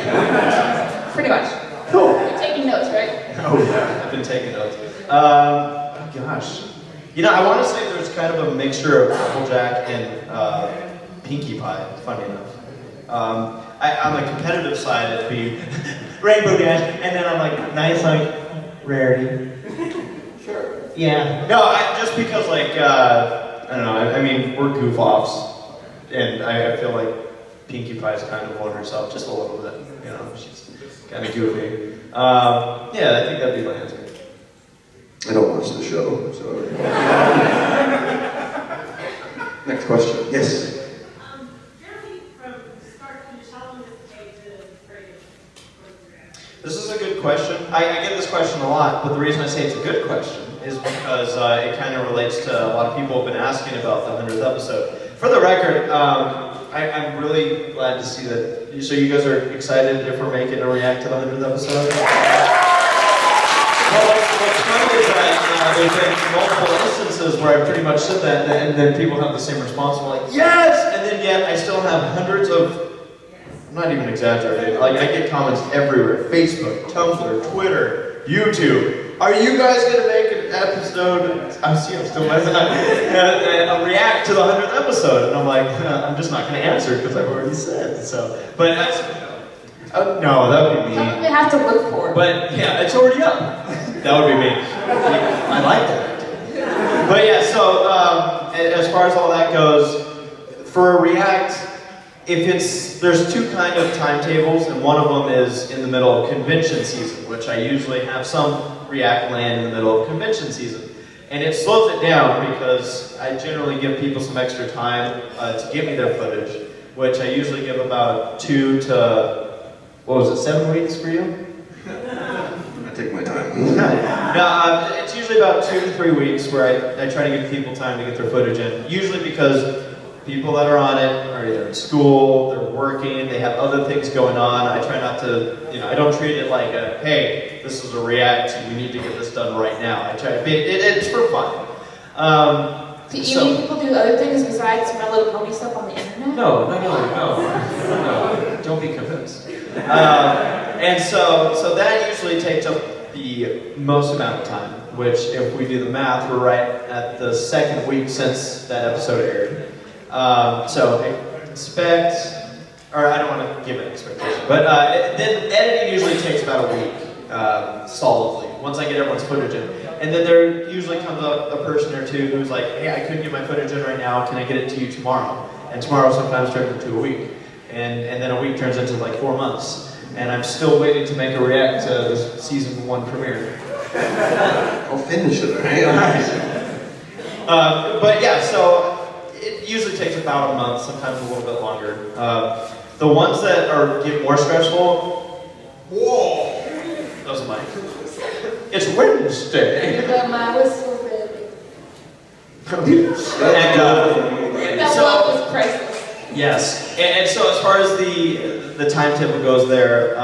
Pretty much. Cool. You're taking notes, right? Oh yeah, I've been taking notes. Gosh. You know, I want to say there's kind of a mixture of Applejack and Pinkie Pie, funny enough. On the competitive side, it'd be Rainbow Dash, and then I'm nice, Rarity. Sure. Yeah. No, just because, I don't know, I mean, we're goof-offs, and I feel like Pinkie Pie's kind of on herself just a little bit, you know, she's kind of goofy. Yeah, I think that'd be my answer. I don't watch the show, so. Next question. Yes. This is a good question. I get this question a lot, but the reason I say it's a good question is because it kind of relates to a lot of people have been asking about the 100th episode. For the record, I'm really glad to see that. So you guys are excited if we're making a react to the 100th episode? Well, what's funny is that there's been multiple instances where I pretty much said that, and then people have the same response. I'm like, yes! And then yet I still have hundreds of. I'm not even exaggerating. I get comments everywhere: Facebook, Tumblr, Twitter, YouTube. Are you guys gonna make an episode? I'm still messing up. A react to the 100th episode, and I'm like, I'm just not gonna answer because I've already said so. But that's. No, that would be me. Something they have to look for. But yeah, it's already up. That would be me. I like that. But yeah, so as far as all that goes, for a react. There's two kind of timetables, and one of them is in the middle of convention season, which I usually have some React land in the middle of convention season. And it slows it down because I generally give people some extra time to give me their footage, which I usually give about 2 to, 7 weeks for you? I take my time. No, it's usually about 2 to 3 weeks where I try to give people time to get their footage in, usually because people that are on it are either in school, they're working, they have other things going on. I try not to, I don't treat it like hey, this is a react, we need to get this done right now. I try to be, it's for fun. Do you mean people do other things besides My Little Pony stuff on the internet? No, don't be convinced. And so that usually takes up the most amount of time, which if we do the math, we're right at the second week since that episode aired. So expect, or I don't want to give an expectation, but then editing usually takes about a week, solidly, once I get everyone's footage in. And then there usually comes a person or two who's like, hey, I couldn't get my footage in right now, can I get it to you tomorrow? And tomorrow sometimes turns into a week. and then a week turns into like 4 months. And I'm still waiting to make a react to this season 1 premiere. I'll finish it, right? But yeah, so it usually takes about a month, sometimes a little bit longer. The ones that get more stressful, whoa, those are mine. It's Wednesday. My whistle baby. And That love was priceless. yes, and so as far as the timetable goes there,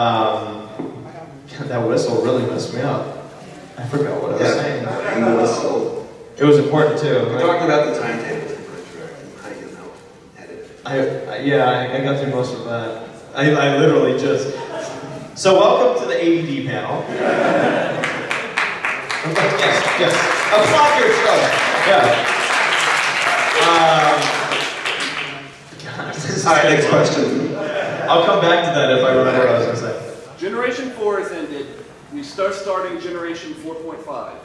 that whistle really messed me up. I forgot what I was saying. And the whistle. It was important too. We're talking about the timetable for Bronies React and how you can help edit it. I got through most of that. I literally just. So welcome to the ADD panel. Yes. Applaud yourself. Yeah. All right, next question. I'll come back to that if I remember what I was going to say. Generation 4 has ended. We starting Generation 4.5.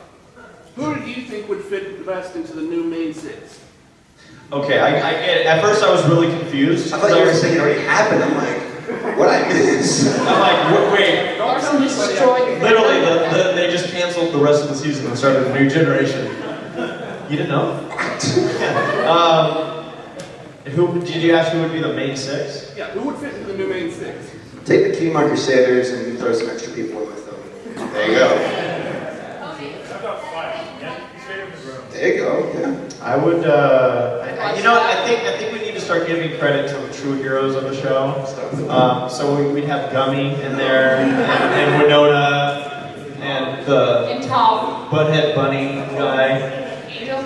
Who do you think would fit the best into the new main 6? Okay, I get it. At first I was really confused. I thought you were saying it already happened. I'm like, what I miss? I'm like, wait. Arson destroyed. Literally, they just canceled the rest of the season and started a new generation. You didn't know? Who did you ask? Who would be the main 6? Yeah, who would fit into the new main 6? Take the Key Mark Crusaders and throw some extra people in with them. There you go. There you go. Yeah. I would. You know what? I think we need to start giving credit to the true heroes of the show. So we'd have Gummy in there, and Winona, and the And Tom. Butthead Bunny guy. Angel.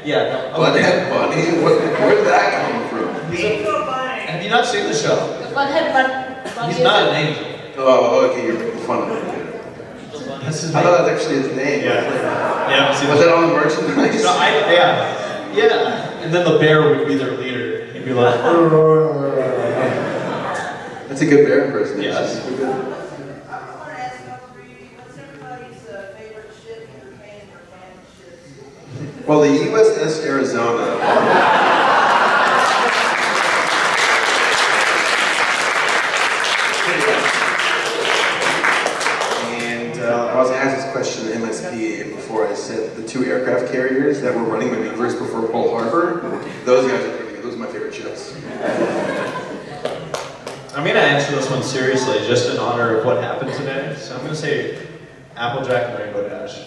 Yeah. Butthead Bunny? Where did that come from? Have you not seen the show? The Butthead Bunny. He's not an angel. Oh, okay, you're making fun of him. That's his I name. thought that was actually his name. Yeah. See, Was that on the merchandise? No, yeah. And then the bear would be their leader. He'd be like, That's a good bear impersonation. Yes. Good. I want to ask all three, what's everybody's favorite ship in Japan or band ships? Well, the USS Arizona. And I was asked this question in MSP before I said the 2 aircraft carriers that were running maneuvers before Pearl Harbor. Those guys are pretty good. Those are my favorite ships. I'm going to answer this one seriously, just in honor of what happened today. So I'm going to say Applejack and Rainbow Dash.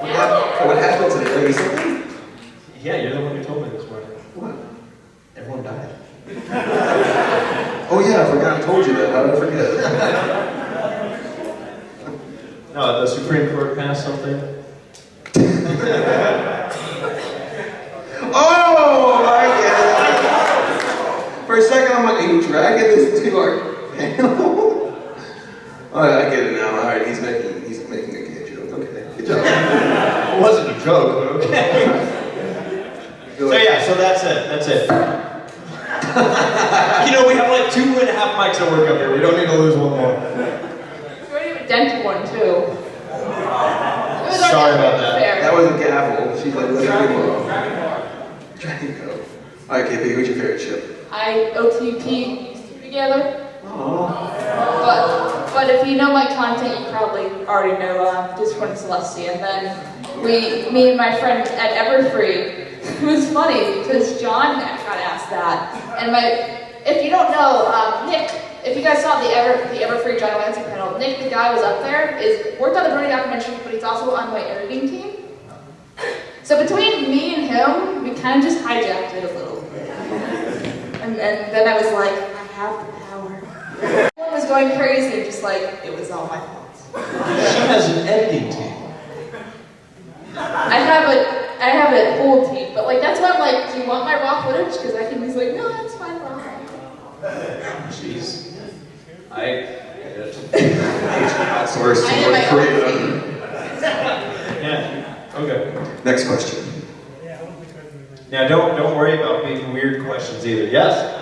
What happened today? Did I miss something? Yeah, you're the one who told me this morning. What? Everyone died. Oh yeah, I forgot I told you that. How did I forget? No, the Supreme Court passed something. Oh, I get it. For a second, I'm like, are you dragging this to our panel? Oh, I get it now. All right, he's making a gay joke. Okay, good job. It wasn't a joke, but okay. So yeah, so that's it. You know, we have like 2.5 mics that work up here. We don't need to lose one more. We already have a dented one too. Sorry about that. That was a gavel. She's like, let me go. Dragon go. All right, KP, who's your favorite ship? OTP used to be together. Oh. But if you know my content, you probably already know Discord and Celestia. And then me and my friend at Everfree, it was funny because John got asked that. And if you don't know, Nick, if you guys saw the Everfree John Lansing panel, Nick, the guy was up there, worked on the Bronies documentary, but he's also on my editing team. So between me and him, we kind of just hijacked it a little bit. And then I was like, I have the power. Everyone was going crazy and just like, it was all my fault. She has an editing team. I have a whole team, but like that's why I'm like, do you want my raw footage? Because I can be like, no, that's fine, raw. Jeez. I Outsourced I to am North my Korea. Yeah. Okay. Next question. Now don't worry about being weird questions either. Yes?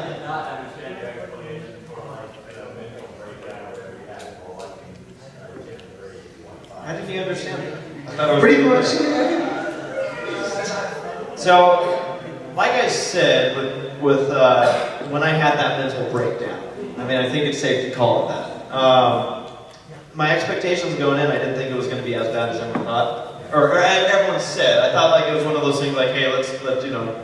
How did you understand it? I thought it was Pretty much. So, like I said, with when I had that mental breakdown. I mean, I think it's safe to call it that. My expectations going in, I didn't think it was going to be as bad as everyone thought, or everyone said. I thought like it was one of those things like, hey, let's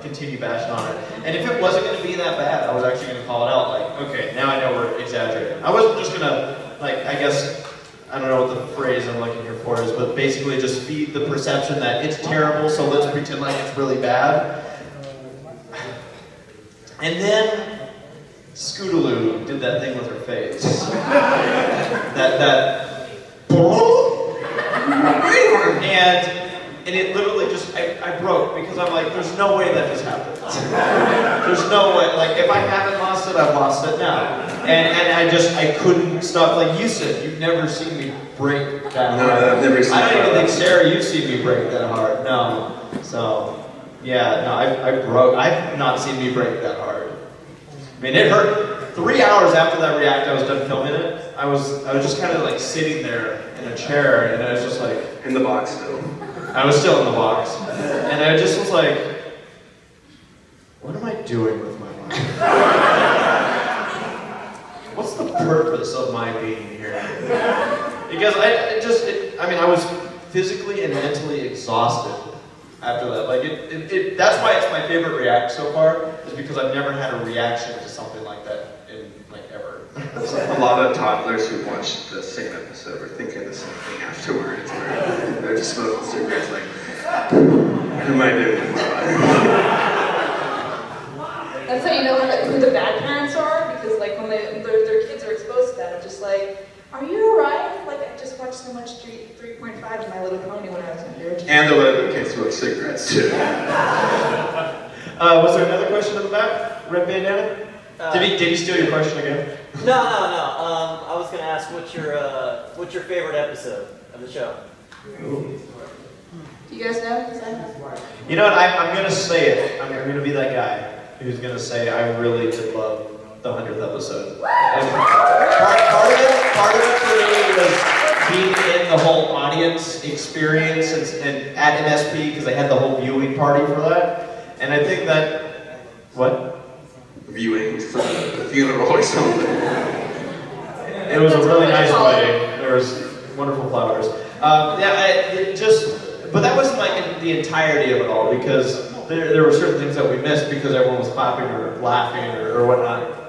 continue bashing on it. And if it wasn't going to be that bad, I was actually going to call it out. Like, okay, now I know we're exaggerating. I wasn't just going to I guess. I don't know what the phrase I'm looking here for is, but basically just feed the perception that it's terrible, so let's pretend like it's really bad. And then Scootaloo did that thing with her face. And it literally just, I broke because I'm like, there's no way that just happened. There's no way, like if I haven't lost it, I've lost it now. And I couldn't stop, like you said, you've never seen me break that hard. No, I've never seen I don't even think, Sarah, you've seen me break that hard, no. So, yeah, no, I broke, I've not seen me break that hard. I mean, it hurt. 3 hours after that React, I was done filming it. I was just kind of like sitting there in a chair, and I was just like... In the box still. I was still in the box. And I just was like, what am I doing with my life? What's the purpose of my being here? Because I was physically and mentally exhausted after that. Like that's why it's my favorite React so far, is because I've never had a reaction to something like that in like ever. A lot of toddlers who watch the same episode are thinking the same thing afterwards. Where they're just smoking cigarettes like, what am I doing with my life? That's how you know who the bad parents are, because like when their kids are exposed to that, I'm just like, are you alright? Like I just watched so much 3.5 of My Little Pony when I was in here. And the little kids smoke cigarettes too. Was there another question in the back? Red bandana? Did he steal your question again? No. I was gonna ask what's your favorite episode of the show? Ooh. Do you guys know? You know what? I'm gonna say it. I'm gonna be that guy who's gonna say I really did love the 100th episode. And part of it for me was being in the whole audience experience and at MSP, because I had the whole viewing party for that. And I think that what? Viewing for the funeral or something. It was a really nice wedding. There was wonderful flowers. But that wasn't like the entirety of it all, because there were certain things that we missed because everyone was clapping or laughing or whatnot.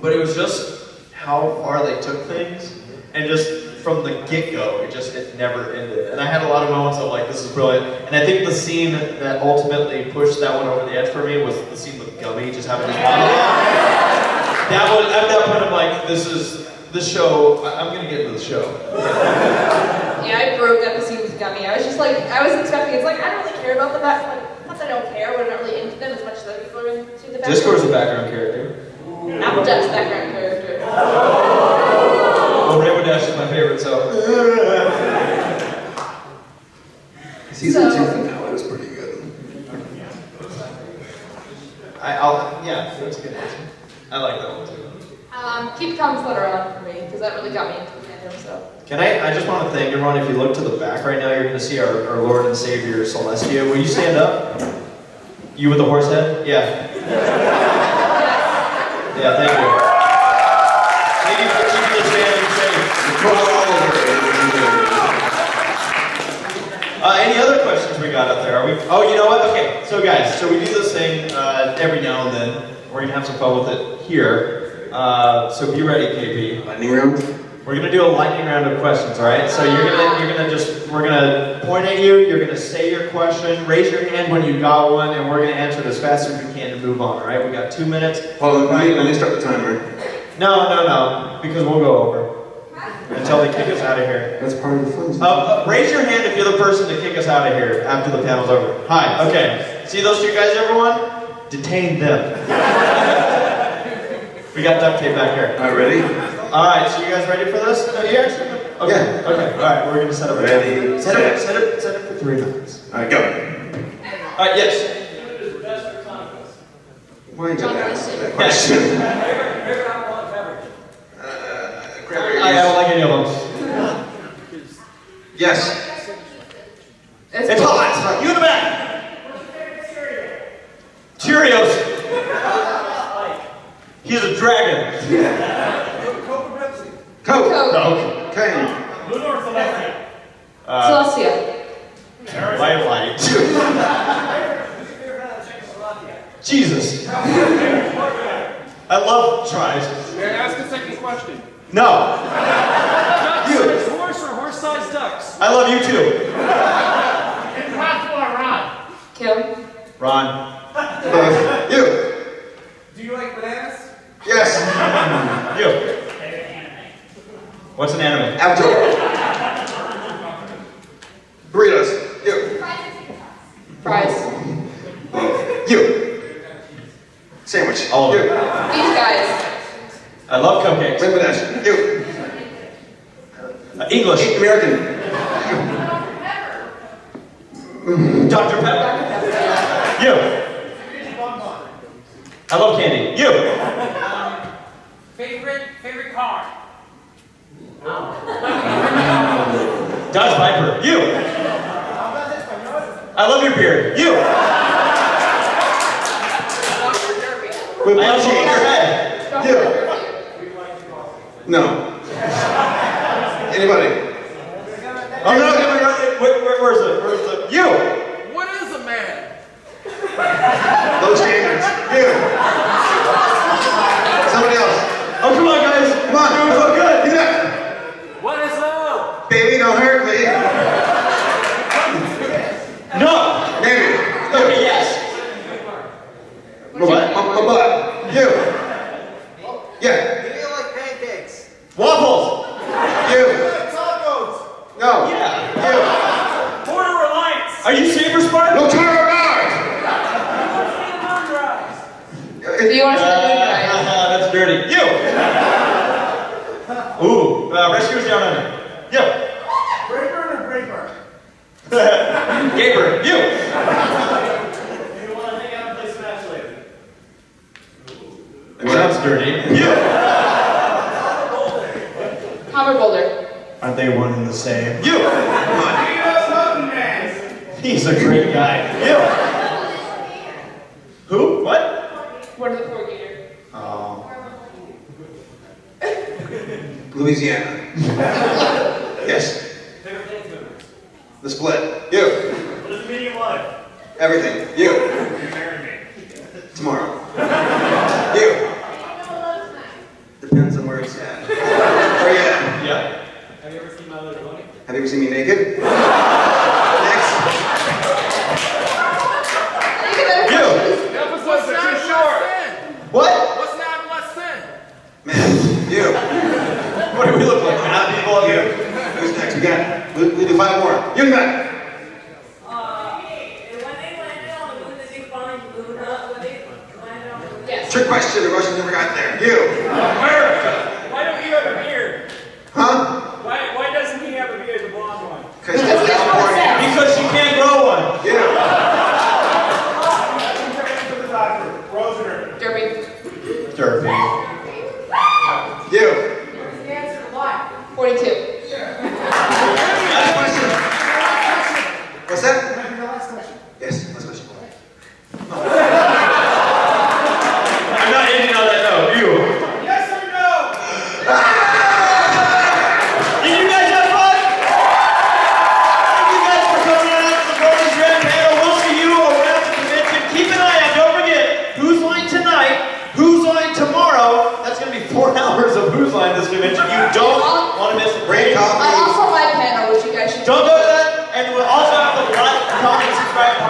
But it was just how far they took things, and just from the get-go, it never ended. And I had a lot of moments of like, this is brilliant. And I think the scene that ultimately pushed that one over the edge for me was the scene with Gummy just having his monologue. At that point, I'm like, this show, I'm gonna get into the show. Yeah, I broke at the scene with Gummy. I was expecting, it's like, I don't really care about the background. Not that I don't care, but I'm not really into them as much as other people are into the background. Discord's a background character. Applejack's background character. Well, Rainbow Dash is my favorite, so. Season 2 finale was pretty good. Yeah, that's a good answer. I like that one too. Keep comments that are on for me, because that really got me into the fandom, so. Can I just want to thank everyone. If you look to the back right now, you're going to see our Lord and Savior, Celestia. Will you stand up? You with the horse head? Yeah. Yeah, thank you. Thank you for keeping this family safe. Any other questions we got up there? Oh, you know what? Okay, so guys, we do this thing every now and then. We're going to have some fun with it here. So be ready, KP. Lightning round? We're gonna do a lightning round of questions, all right? So we're gonna point at you, you're gonna say your question, raise your hand when you got one, and we're gonna answer it as fast as we can to move on, all right? We got 2 minutes. Hold on, let me start the timer. No, because we'll go over until they kick us out of here. That's part of the fun. Raise your hand if you're the person to kick us out of here after the panel's over. Hi, okay. See those two guys, everyone? Detain them. We got duct tape back here. All right, ready? All right, so you guys ready for this? No, you actually? Okay. Yeah. Okay. All right, we're gonna set up. Ready, set it for 3 minutes. All right, go. All right, yes. Why did you ask that question? I don't like any of them. Yes. It's hot. You in the back. Cheerios. He a dragon. Coke or Pepsi? Coke. Coke. Cane. Luna or Celestia? Celestia. Light. Jesus. I love tries. May I ask a second question? No. Duck-sized horse or horse-sized ducks? I love you too. Impossible or Ron? Kim. Ron. You. Do you like bananas? Yes. You. Favorite anime? What's an anime? Avatar. Burritos. You. Fries. You. Sandwich. All of You. it. These guys. I love cupcakes. Bangladesh. You. English. American. Dr. Pepper. You. I love candy. You. Favorite car? Dodge Viper. You. I love your beard. You. With I also love your head. You. No. Anybody? Oh no, where's it? You. What is a man? Low standards. You. Somebody else. Oh come on guys. Come on. Doing so good. Give it up. What is love? Baby, don't hurt me. No. Maybe. Okay, yes. My butt. You. Yeah. Do you like pancakes? Waffles. You. Tacos. No. Yeah. You. Porter Reliance? Are you Saberspark? No turn around. Do you want to see the moon rise? That's dirty. You. Ooh. Rescuers Down Under. You. Braeburn or Braeburn? Gaper. You. You want to hang out and play Smash later? That sounds dirty. You. Hammer Boulder. Aren't they one and the same? You. Mountain Man. He's a great guy. You. Who? What? What are the corrugator? Oh. Louisiana. Yes. Favorite dance movers? The Split. You. What is the meaning of life? Everything. You. You marry me. Tomorrow. You. Depends on where it's at. Where you at? Yeah. Have you ever seen My Little Pony? Have you ever seen me naked? Next. You. Episodes are too short. What? What's 9 less 10? Man. You. What do we look like? We're not people up here. Who's next? We do 5 more. You got. When they landed on the moon, did you find Luna when they landed on the moon? Yes. Trick question. The Russians never got there. You. America. Why don't you have a beard? Huh? Why doesn't he have a beard, the blonde one? Because Because he has more sex. Because you can't grow one. Yeah. To the doctor. Rose or Derby? Derby. Derby. You. What's the answer to what? 42. Last question. What's that? Can I do the last question? Yes. Last question. I'm not ending on that note. You. Yes or no? Did you guys have fun? Thank you guys for coming out to the Bronies React Panel. We'll see you around the convention. Keep an eye out. Don't forget, Who's Line tonight, Who's Line tomorrow. That's going to be 4 hours of Who's Line this convention. You don't want to miss it. Great I coffee. also my panel, which you guys should Don't go to that. And we'll also have the live comment, subscribe.